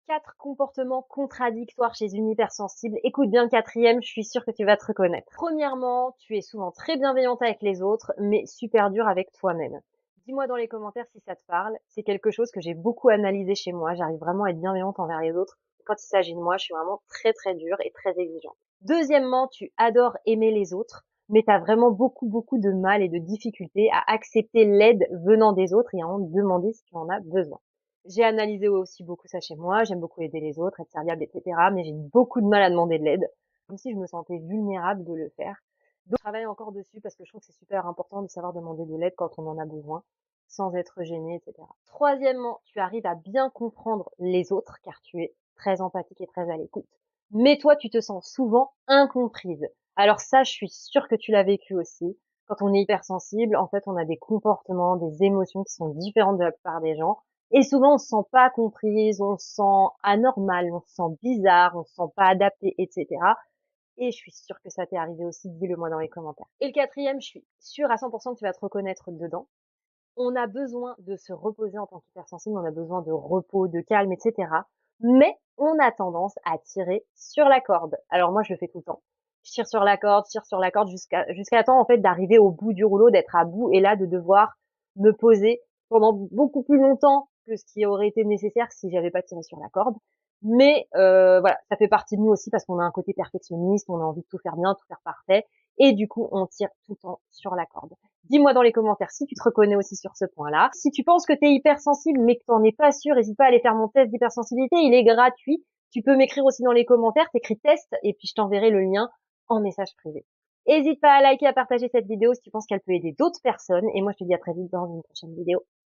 4 comportements contradictoires chez une hypersensible. Écoute bien le quatrième, je suis sûre que tu vas te reconnaître. Premièrement, tu es souvent très bienveillante avec les autres, mais super dure avec toi-même. Dis-moi dans les commentaires si ça te parle. C'est quelque chose que j'ai beaucoup analysé chez moi. J'arrive vraiment à être bienveillante envers les autres. Quand il s'agit de moi, je suis vraiment très très dure et très exigeante. Deuxièmement, tu adores aimer les autres, mais tu as vraiment beaucoup de mal et de difficultés à accepter l'aide venant des autres et à en demander si tu en as besoin. J'ai analysé aussi beaucoup ça chez moi, j'aime beaucoup aider les autres, être serviable, etc. Mais j'ai beaucoup de mal à demander de l'aide, comme si je me sentais vulnérable de le faire. Donc, je travaille encore dessus parce que je trouve que c'est super important de savoir demander de l'aide quand on en a besoin, sans être gêné, etc. Troisièmement, tu arrives à bien comprendre les autres, car tu es très empathique et très à l'écoute. Mais toi, tu te sens souvent incomprise. Alors ça, je suis sûre que tu l'as vécu aussi. Quand on est hypersensible, en fait, on a des comportements, des émotions qui sont différentes de la plupart des gens. Et souvent, on se sent pas comprise, on se sent anormal, on se sent bizarre, on se sent pas adapté, etc. Et je suis sûre que ça t'est arrivé aussi, dis-le moi dans les commentaires. Et le quatrième, je suis sûre à 100% que tu vas te reconnaître dedans. On a besoin de se reposer en tant qu'hypersensible, on a besoin de repos, de calme, etc. Mais on a tendance à tirer sur la corde. Alors moi, je le fais tout le temps. Je tire sur la corde jusqu'à temps en fait d'arriver au bout du rouleau, d'être à bout et là de devoir me poser pendant beaucoup plus longtemps que ce qui aurait été nécessaire si j'avais pas tiré sur la corde. Mais voilà, ça fait partie de nous aussi parce qu'on a un côté perfectionniste, on a envie de tout faire bien, tout faire parfait, et du coup on tire tout le temps sur la corde. Dis-moi dans les commentaires si tu te reconnais aussi sur ce point-là. Si tu penses que tu es hypersensible mais que t'en es pas sûr, n'hésite pas à aller faire mon test d'hypersensibilité, il est gratuit. Tu peux m'écrire aussi dans les commentaires, t'écris test et puis je t'enverrai le lien en message privé. N'hésite pas à liker, à partager cette vidéo si tu penses qu'elle peut aider d'autres personnes et moi je te dis à très vite dans une prochaine vidéo.